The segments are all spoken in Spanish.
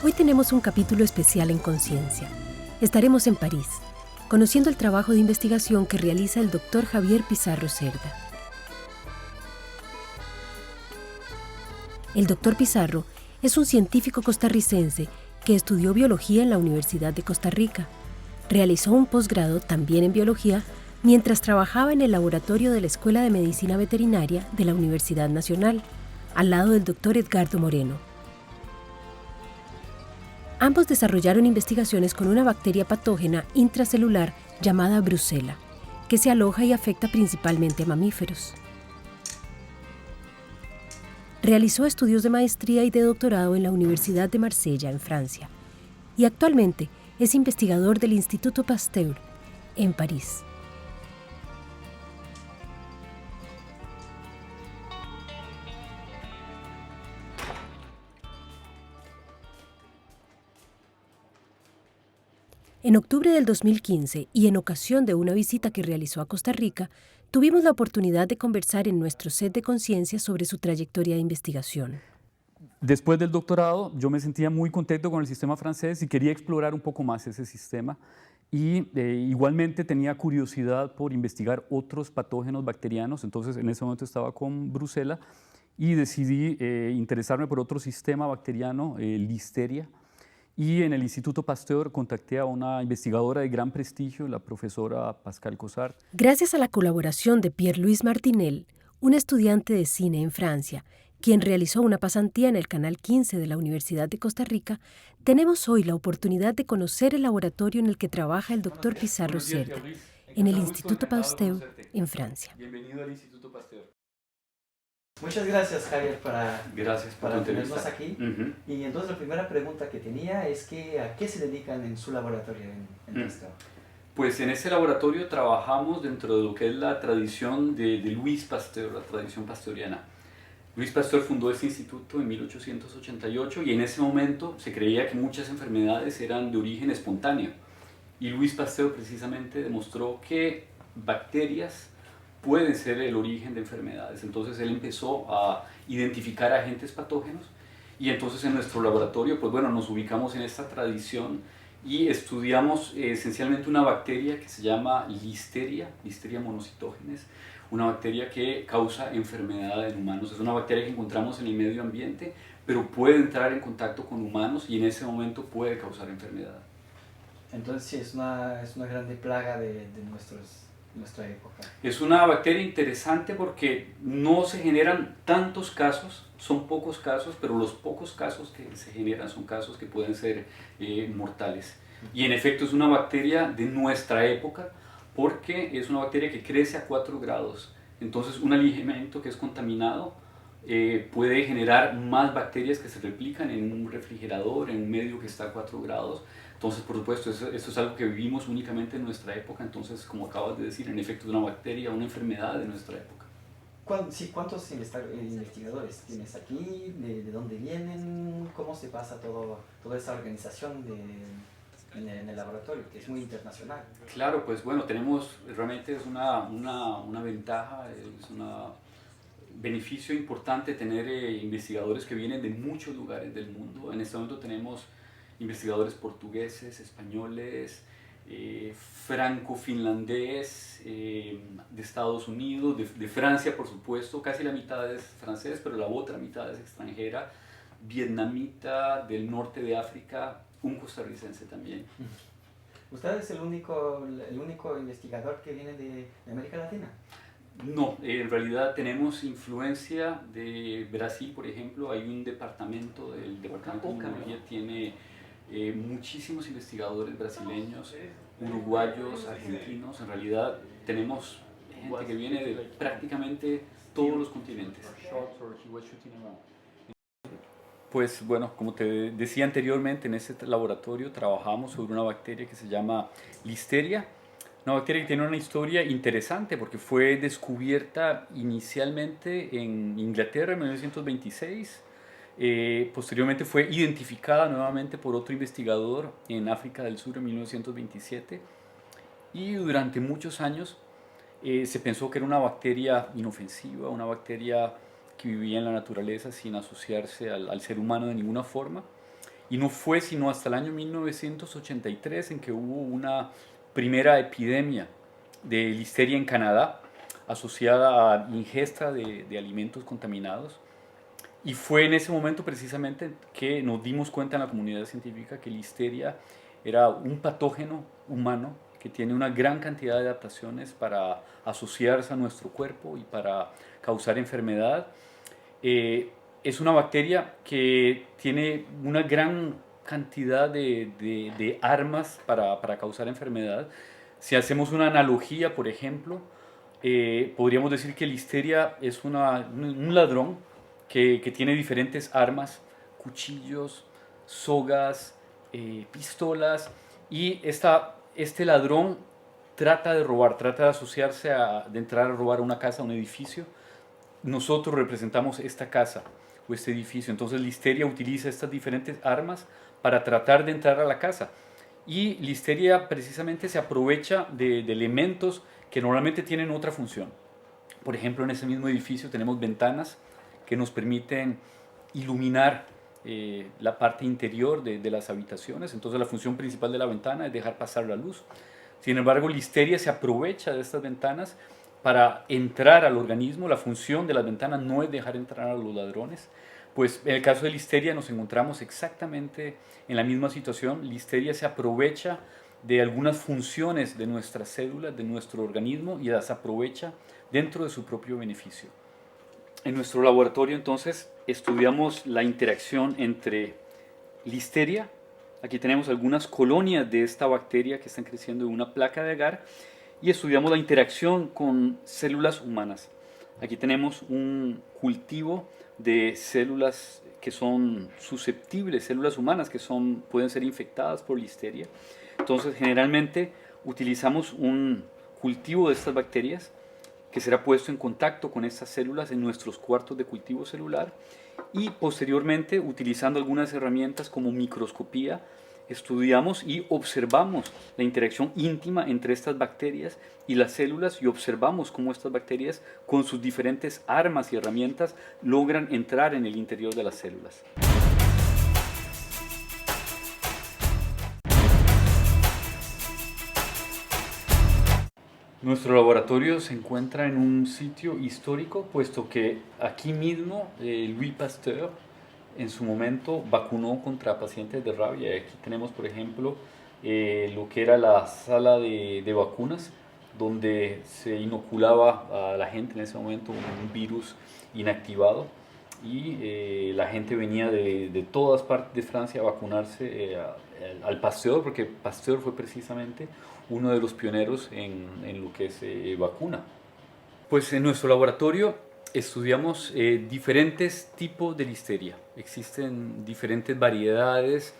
Hoy tenemos un capítulo especial en Conciencia. Estaremos en París, conociendo el trabajo de investigación que realiza el Dr. Javier Pizarro Cerda. El Dr. Pizarro es un científico costarricense que estudió biología en la Universidad de Costa Rica. Realizó un posgrado también en biología mientras trabajaba en el laboratorio de la Escuela de Medicina Veterinaria de la Universidad Nacional, al lado del Dr. Edgardo Moreno. Ambos desarrollaron investigaciones con una bacteria patógena intracelular llamada Brucella, que se aloja y afecta principalmente a mamíferos. Realizó estudios de maestría y de doctorado en la Universidad de Marsella, en Francia, y actualmente es investigador del Instituto Pasteur, en París. En octubre del 2015, y en ocasión de una visita que realizó a Costa Rica, tuvimos la oportunidad de conversar en nuestro set de conciencia sobre su trayectoria de investigación. Después del doctorado, yo me sentía muy contento con el sistema francés y quería explorar un poco más ese sistema. Y igualmente tenía curiosidad por investigar otros patógenos bacterianos. Entonces, en ese momento estaba con Brucella y decidí interesarme por otro sistema bacteriano, Listeria. Y en el Instituto Pasteur contacté a una investigadora de gran prestigio, la profesora Pascal Cosart. Gracias a la colaboración de Pierre-Louis Martinel, un estudiante de cine en Francia, quien realizó una pasantía en el Canal 15 de la Universidad de Costa Rica, tenemos hoy la oportunidad de conocer el laboratorio en el que trabaja el Dr. Pizarro Cerda, en el Instituto Pasteur, en Francia. Bienvenido al Instituto Pasteur. Muchas gracias, Javier, Gracias por para tu tenernos entrevista. aquí. Y entonces la primera pregunta que tenía es que ¿a qué se dedican en su laboratorio en Pasteur? Pues en este laboratorio trabajamos dentro de lo que es la tradición de Louis Pasteur, la tradición pasteuriana. Louis Pasteur fundó este instituto en 1888 y en ese momento se creía que muchas enfermedades eran de origen espontáneo. Y Louis Pasteur precisamente demostró que bacterias pueden ser el origen de enfermedades. Entonces él empezó a identificar agentes patógenos y entonces en nuestro laboratorio, pues bueno, nos ubicamos en esta tradición y estudiamos esencialmente una bacteria que se llama Listeria monocitógenes, una bacteria que causa enfermedad en humanos. Es una bacteria que encontramos en el medio ambiente, pero puede entrar en contacto con humanos y en ese momento puede causar enfermedad. Entonces sí, es una grande plaga de nuestra época. Es una bacteria interesante porque no se generan tantos casos, son pocos casos, pero los pocos casos que se generan son casos que pueden ser mortales. Y en efecto es una bacteria de nuestra época porque es una bacteria que crece a 4 grados. Entonces un alimento que es contaminado puede generar más bacterias que se replican en un refrigerador, en un medio que está a 4 grados. Entonces, por supuesto, esto es algo que vivimos únicamente en nuestra época. Entonces, como acabas de decir, en efecto es una bacteria, una enfermedad de nuestra época. ¿Cuántos investigadores tienes aquí? ¿De dónde vienen? ¿Cómo se pasa toda esa organización en el laboratorio, que es muy internacional? Claro, pues bueno, realmente es una ventaja, es un beneficio importante tener investigadores que vienen de muchos lugares del mundo. En este momento tenemos investigadores portugueses, españoles, franco-finlandés, de Estados Unidos, de Francia por supuesto, casi la mitad es francés, pero la otra mitad es extranjera, vietnamita, del norte de África, un costarricense también. ¿Usted es el único investigador que viene de América Latina? No, en realidad tenemos influencia de Brasil, por ejemplo. Hay un departamento, el departamento de inmunología tiene muchísimos investigadores brasileños, uruguayos, argentinos. En realidad tenemos gente que viene de prácticamente todos los continentes. Pues bueno, como te decía anteriormente, en este laboratorio trabajamos sobre una bacteria que se llama Listeria. Una bacteria que tiene una historia interesante porque fue descubierta inicialmente en Inglaterra en 1926. Posteriormente fue identificada nuevamente por otro investigador en África del Sur en 1927. Y durante muchos años se pensó que era una bacteria inofensiva, una bacteria que vivía en la naturaleza sin asociarse al ser humano de ninguna forma. y no fue sino hasta el año 1983 en que hubo una primera epidemia de listeria en Canadá asociada a ingesta de alimentos contaminados. Y fue en ese momento precisamente que nos dimos cuenta en la comunidad científica que listeria era un patógeno humano que tiene una gran cantidad de adaptaciones para asociarse a nuestro cuerpo y para causar enfermedad. Es una bacteria que tiene una gran cantidad de armas para causar enfermedad. Si hacemos una analogía, por ejemplo, podríamos decir que listeria es un ladrón que tiene diferentes armas, cuchillos, sogas, pistolas, y este ladrón trata de robar, trata de asociarse, de entrar a robar una casa, un edificio. Nosotros representamos esta casa o este edificio, entonces listeria utiliza estas diferentes armas para tratar de entrar a la casa. Y listeria precisamente se aprovecha de elementos que normalmente tienen otra función. Por ejemplo, en ese mismo edificio tenemos ventanas que nos permiten iluminar la parte interior de las habitaciones. Entonces la función principal de la ventana es dejar pasar la luz. Sin embargo, listeria se aprovecha de estas ventanas para entrar al organismo. La función de las ventanas no es dejar entrar a los ladrones. Pues en el caso de listeria nos encontramos exactamente en la misma situación. Listeria se aprovecha de algunas funciones de nuestras células, de nuestro organismo, y las aprovecha dentro de su propio beneficio. En nuestro laboratorio entonces estudiamos la interacción entre listeria. Aquí tenemos algunas colonias de esta bacteria que están creciendo en una placa de agar, y estudiamos la interacción con células humanas. Aquí tenemos un cultivo de células que son susceptibles, células humanas que pueden ser infectadas por listeria. Entonces generalmente utilizamos un cultivo de estas bacterias que será puesto en contacto con estas células en nuestros cuartos de cultivo celular, y posteriormente, utilizando algunas herramientas como microscopía, estudiamos y observamos la interacción íntima entre estas bacterias y las células, y observamos cómo estas bacterias, con sus diferentes armas y herramientas, logran entrar en el interior de las células. Nuestro laboratorio se encuentra en un sitio histórico, puesto que aquí mismo Louis Pasteur en su momento vacunó contra pacientes de rabia. Aquí tenemos, por ejemplo, lo que era la sala de vacunas, donde se inoculaba a la gente en ese momento un virus inactivado, y la gente venía de todas partes de Francia a vacunarse al Pasteur, porque Pasteur fue precisamente uno de los pioneros en lo que se vacuna. Pues en nuestro laboratorio estudiamos diferentes tipos de listeria. Existen diferentes variedades,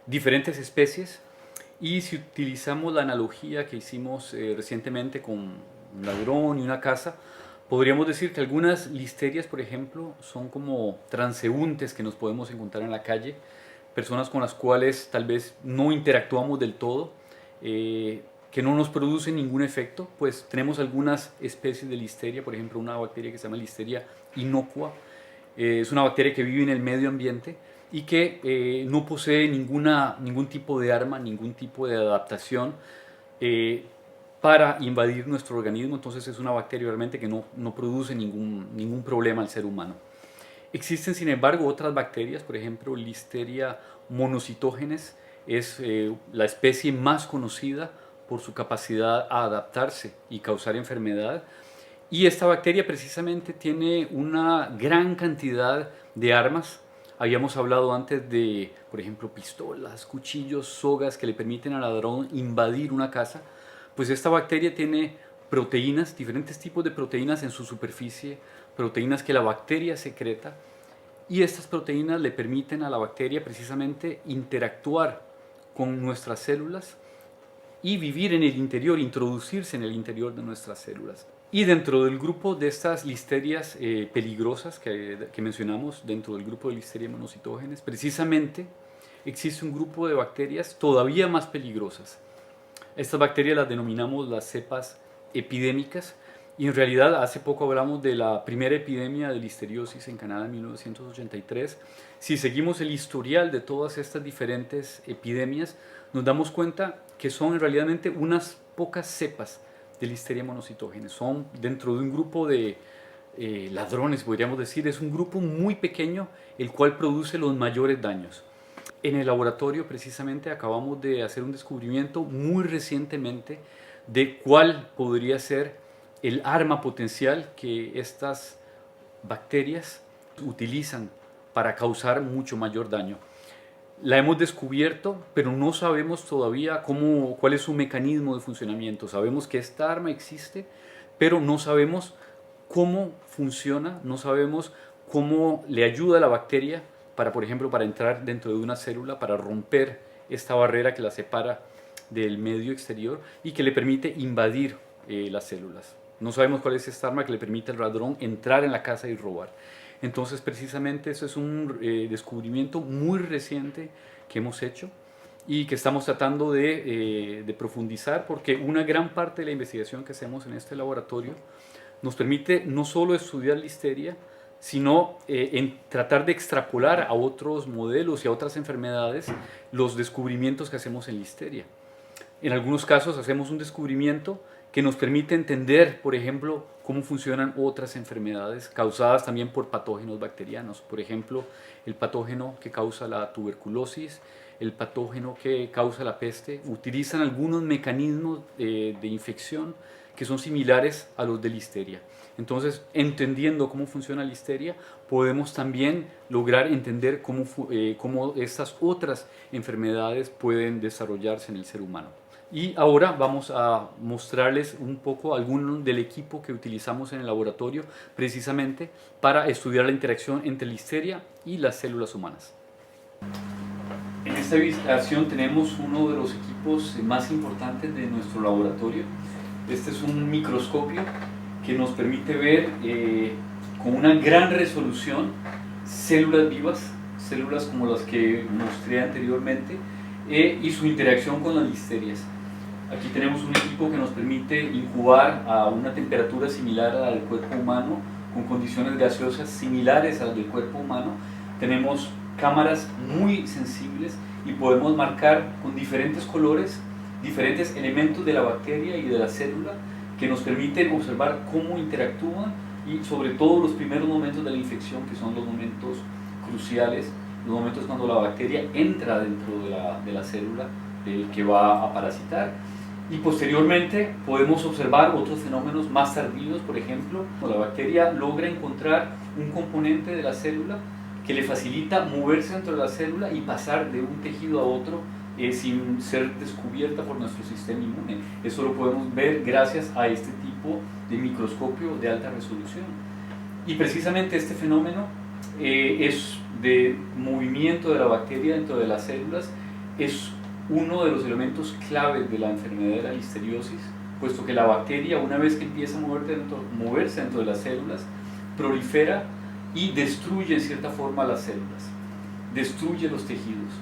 diferentes especies, y si utilizamos la analogía que hicimos recientemente con un ladrón y una casa, podríamos decir que algunas listerias, por ejemplo, son como transeúntes que nos podemos encontrar en la calle, personas con las cuales tal vez no interactuamos del todo, que no nos producen ningún efecto. Pues tenemos algunas especies de listeria, por ejemplo una bacteria que se llama listeria inocua. Es una bacteria que vive en el medio ambiente y que no posee ningún tipo de arma, ningún tipo de adaptación para invadir nuestro organismo. Entonces es una bacteria realmente que no produce ningún problema al ser humano. Existen, sin embargo, otras bacterias, por ejemplo listeria monocytogenes es la especie más conocida por su capacidad a adaptarse y causar enfermedad. Y esta bacteria precisamente tiene una gran cantidad de armas. Habíamos hablado antes de, por ejemplo, pistolas, cuchillos, sogas que le permiten al ladrón invadir una casa. Pues esta bacteria tiene proteínas, diferentes tipos de proteínas en su superficie, proteínas que la bacteria secreta, y estas proteínas le permiten a la bacteria precisamente interactuar con nuestras células y vivir en el interior, introducirse en el interior de nuestras células. Y dentro del grupo de estas listerias peligrosas que mencionamos, dentro del grupo de listeria monocytogenes, precisamente existe un grupo de bacterias todavía más peligrosas. Estas bacterias las denominamos las cepas epidémicas, Y en realidad hace poco hablamos de la primera epidemia de listeriosis en Canadá en 1983. Si seguimos el historial de todas estas diferentes epidemias, nos damos cuenta que son en realidad unas pocas cepas de Listeria monocytogenes. Son dentro de un grupo de ladrones, podríamos decir, es un grupo muy pequeño el cual produce los mayores daños. En el laboratorio precisamente acabamos de hacer un descubrimiento muy recientemente de cuál podría ser el arma potencial que estas bacterias utilizan para causar mucho mayor daño. La hemos descubierto, pero no sabemos todavía cuál es su mecanismo de funcionamiento. Sabemos que esta arma existe, pero no sabemos cómo funciona, no sabemos cómo le ayuda a la bacteria para, por ejemplo, para entrar dentro de una célula, para romper esta barrera que la separa del medio exterior y que le permite invadir las células. No sabemos cuál es esta arma que le permite al ladrón entrar en la casa y robar. Entonces, precisamente, eso es un descubrimiento muy reciente que hemos hecho y que estamos tratando de profundizar, porque una gran parte de la investigación que hacemos en este laboratorio nos permite no solo estudiar Listeria, sino en tratar de extrapolar a otros modelos y a otras enfermedades los descubrimientos que hacemos en Listeria. En algunos casos hacemos un descubrimiento que nos permite entender, por ejemplo, cómo funcionan otras enfermedades causadas también por patógenos bacterianos. Por ejemplo, el patógeno que causa la tuberculosis, el patógeno que causa la peste, utilizan algunos mecanismos de infección que son similares a los de Listeria. Entonces, entendiendo cómo funciona Listeria, podemos también lograr entender cómo estas otras enfermedades pueden desarrollarse en el ser humano. Y ahora vamos a mostrarles un poco alguno del equipo que utilizamos en el laboratorio precisamente para estudiar la interacción entre Listeria y las células humanas. En esta instalación tenemos uno de los equipos más importantes de nuestro laboratorio. Este es un microscopio que nos permite ver con una gran resolución células vivas, células como las que mostré anteriormente, y su interacción con las listerias. Aquí tenemos un equipo que nos permite incubar a una temperatura similar a la del cuerpo humano, con condiciones gaseosas similares a las del cuerpo humano. Tenemos cámaras muy sensibles y podemos marcar con diferentes colores diferentes elementos de la bacteria y de la célula que nos permiten observar cómo interactúan y sobre todo los primeros momentos de la infección, que son los momentos cruciales, los momentos cuando la bacteria entra dentro de la célula que va a parasitar. Y posteriormente podemos observar otros fenómenos más tardíos, por ejemplo, cuando la bacteria logra encontrar un componente de la célula que le facilita moverse dentro de la célula y pasar de un tejido a otro sin ser descubierta por nuestro sistema inmune. Eso lo podemos ver gracias a este tipo de microscopio de alta resolución. Y precisamente este fenómeno es de movimiento de la bacteria dentro de las células, es uno de los elementos claves de la enfermedad de la listeriosis, puesto que la bacteria, una vez que empieza a moverse dentro de las células, prolifera y destruye en cierta forma las células, destruye los tejidos.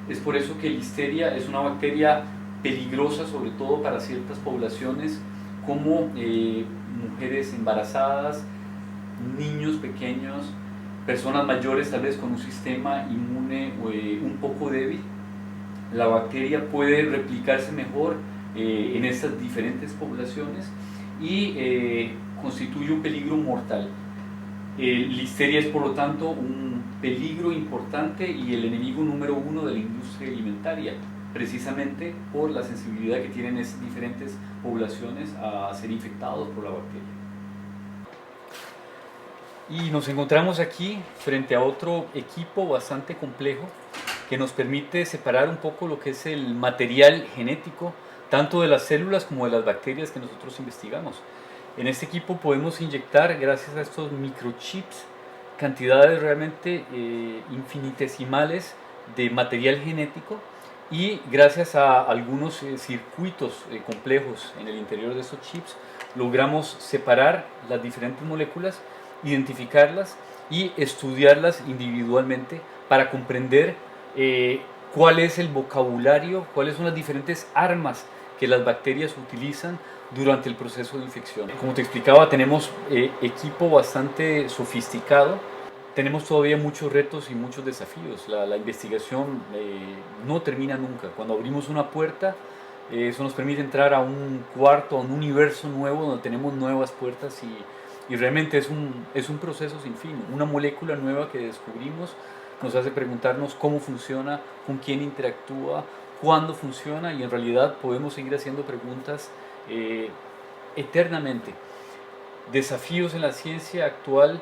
Es por eso que Listeria es una bacteria peligrosa, sobre todo para ciertas poblaciones como mujeres embarazadas, niños pequeños, personas mayores tal vez con un sistema inmune un poco débil. La bacteria puede replicarse mejor en estas diferentes poblaciones y constituye un peligro mortal. Listeria es por lo tanto un peligro importante y el enemigo número uno de la industria alimentaria, precisamente por la sensibilidad que tienen esas diferentes poblaciones a ser infectados por la bacteria. Y nos encontramos aquí frente a otro equipo bastante complejo que nos permite separar un poco lo que es el material genético, tanto de las células como de las bacterias que nosotros investigamos. En este equipo podemos inyectar, gracias a estos microchips, cantidades realmente infinitesimales de material genético y gracias a algunos circuitos complejos en el interior de estos chips logramos separar las diferentes moléculas, identificarlas y estudiarlas individualmente para comprender cuál es el vocabulario, cuáles son las diferentes armas que las bacterias utilizan durante el proceso de infección. Como te explicaba, tenemos equipo bastante sofisticado. Tenemos todavía muchos retos y muchos desafíos. La investigación no termina nunca. Cuando abrimos una puerta, eso nos permite entrar a un cuarto, a un universo nuevo donde tenemos nuevas puertas y realmente es un proceso sin fin. Una molécula nueva que descubrimos nos hace preguntarnos cómo funciona, con quién interactúa, cuándo funciona y en realidad podemos seguir haciendo preguntas eternamente. Desafíos en la ciencia actual.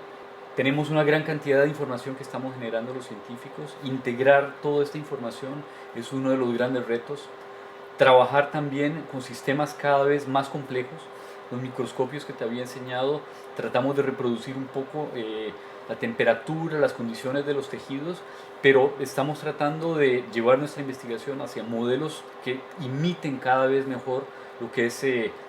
Tenemos una gran cantidad de información que estamos generando los científicos. Integrar toda esta información es uno de los grandes retos. Trabajar también con sistemas cada vez más complejos. Los microscopios que te había enseñado, tratamos de reproducir un poco la temperatura, las condiciones de los tejidos, pero estamos tratando de llevar nuestra investigación hacia modelos que imiten cada vez mejor lo que es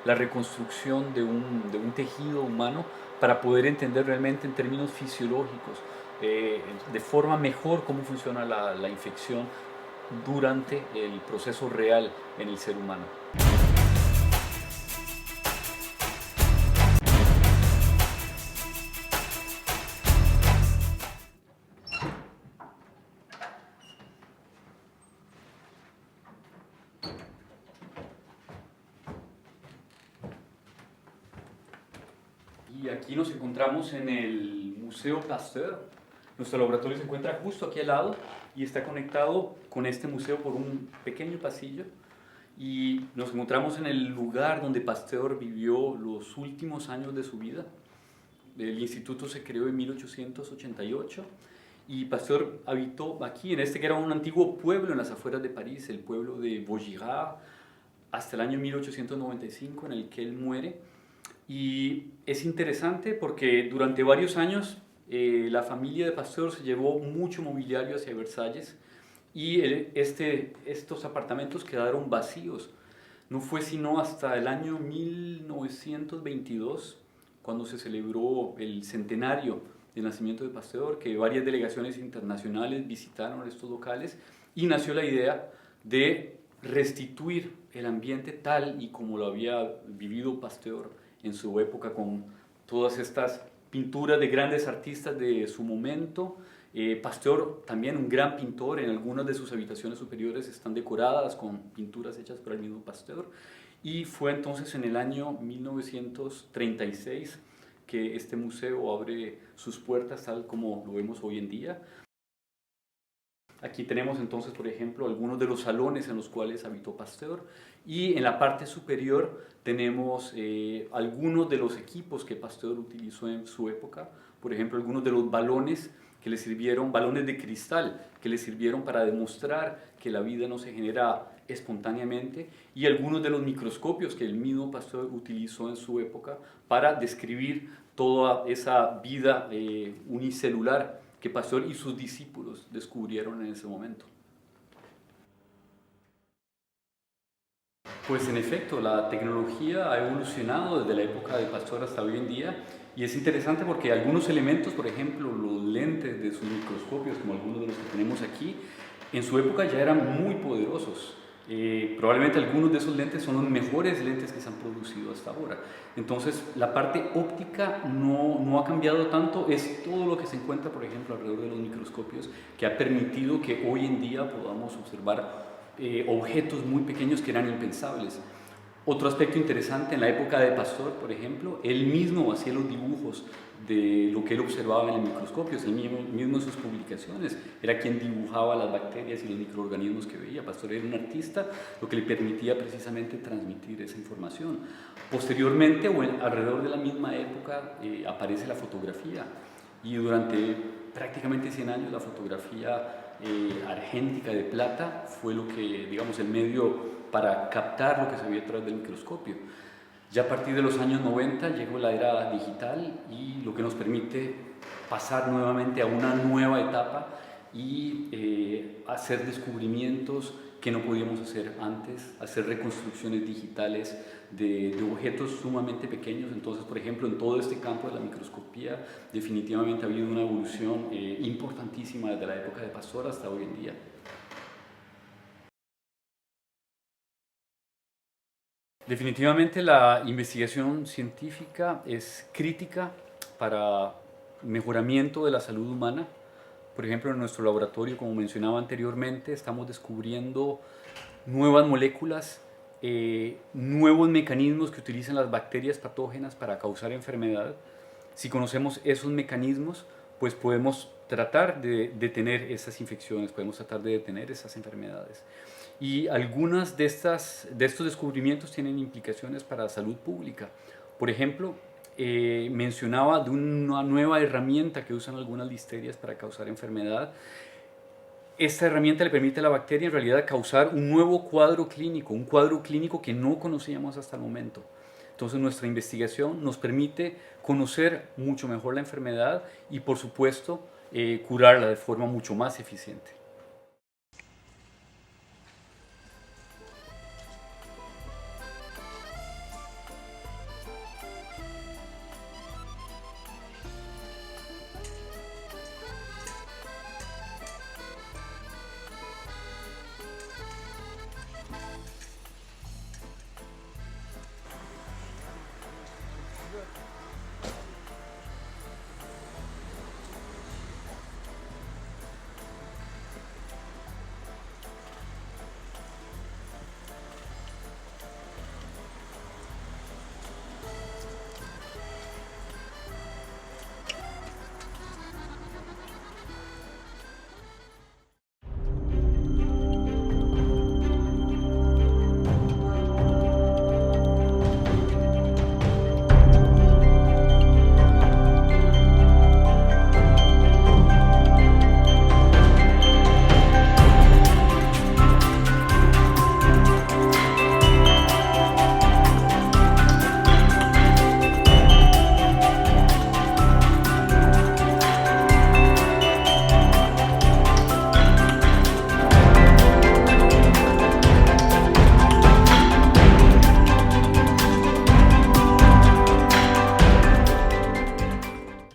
la reconstrucción de un tejido humano, para poder entender realmente en términos fisiológicos, de forma mejor cómo funciona la infección durante el proceso real en el ser humano. Y aquí nos encontramos en el Museo Pasteur. Nuestro laboratorio se encuentra justo aquí al lado y está conectado con este museo por un pequeño pasillo. Y nos encontramos en el lugar donde Pasteur vivió los últimos años de su vida. El instituto se creó en 1888 y Pasteur habitó aquí, en este que era un antiguo pueblo en las afueras de París, el pueblo de Vaugirard, hasta el año 1895 en el que él muere. Y es interesante porque durante varios años la familia de Pasteur se llevó mucho mobiliario hacia Versalles y estos apartamentos quedaron vacíos. No fue sino hasta el año 1922, cuando se celebró el centenario del nacimiento de Pasteur, que varias delegaciones internacionales visitaron estos locales y nació la idea de restituir el ambiente tal y como lo había vivido Pasteur en su época, con todas estas pinturas de grandes artistas de su momento. Pasteur, también un gran pintor, en algunas de sus habitaciones superiores están decoradas con pinturas hechas por el mismo Pasteur. Y fue entonces en el año 1936 que este museo abre sus puertas tal como lo vemos hoy en día. Aquí tenemos entonces, por ejemplo, algunos de los salones en los cuales habitó Pasteur, y en la parte superior tenemos algunos de los equipos que Pasteur utilizó en su época. Por ejemplo, algunos de los balones que le sirvieron, balones de cristal, que le sirvieron para demostrar que la vida no se genera espontáneamente, y algunos de los microscopios que el mismo Pasteur utilizó en su época para describir toda esa vida unicelular que Pasteur y sus discípulos descubrieron en ese momento. Pues en efecto, la tecnología ha evolucionado desde la época de Pasteur hasta hoy en día, y es interesante porque algunos elementos, por ejemplo, los lentes de sus microscopios, como algunos de los que tenemos aquí, en su época ya eran muy poderosos. Probablemente algunos de esos lentes son los mejores lentes que se han producido hasta ahora. Entonces la parte óptica no ha cambiado tanto, es todo lo que se encuentra, por ejemplo, alrededor de los microscopios, que ha permitido que hoy en día podamos observar objetos muy pequeños que eran impensables. Otro aspecto interesante, en la época de Pasteur, por ejemplo, él mismo hacía los dibujos de lo que él observaba en el microscopio, él mismo en sus publicaciones era quien dibujaba las bacterias y los microorganismos que veía. Pasteur era un artista, lo que le permitía precisamente transmitir esa información. Posteriormente, o alrededor de la misma época, aparece la fotografía, y durante prácticamente 100 años la fotografía argéntica de plata fue lo que, digamos, el medio para captar lo que se veía detrás del microscopio. Ya a partir de los años 90 llegó la era digital, y lo que nos permite pasar nuevamente a una nueva etapa y hacer descubrimientos que no podíamos hacer antes, hacer reconstrucciones digitales de objetos sumamente pequeños. Entonces, por ejemplo, en todo este campo de la microscopía definitivamente ha habido una evolución importantísima desde la época de Pasteur hasta hoy en día. Definitivamente la investigación científica es crítica para mejoramiento de la salud humana. Por ejemplo, en nuestro laboratorio, como mencionaba anteriormente, estamos descubriendo nuevas moléculas, nuevos mecanismos que utilizan las bacterias patógenas para causar enfermedad. Si conocemos esos mecanismos, pues podemos tratar de detener esas infecciones, podemos tratar de detener esas enfermedades. Y algunas de estos descubrimientos tienen implicaciones para la salud pública. Por ejemplo, mencionaba de una nueva herramienta que usan algunas listerias para causar enfermedad. Esta herramienta le permite a la bacteria en realidad causar un nuevo cuadro clínico, un cuadro clínico que no conocíamos hasta el momento. Entonces nuestra investigación nos permite conocer mucho mejor la enfermedad y por supuesto curarla de forma mucho más eficiente.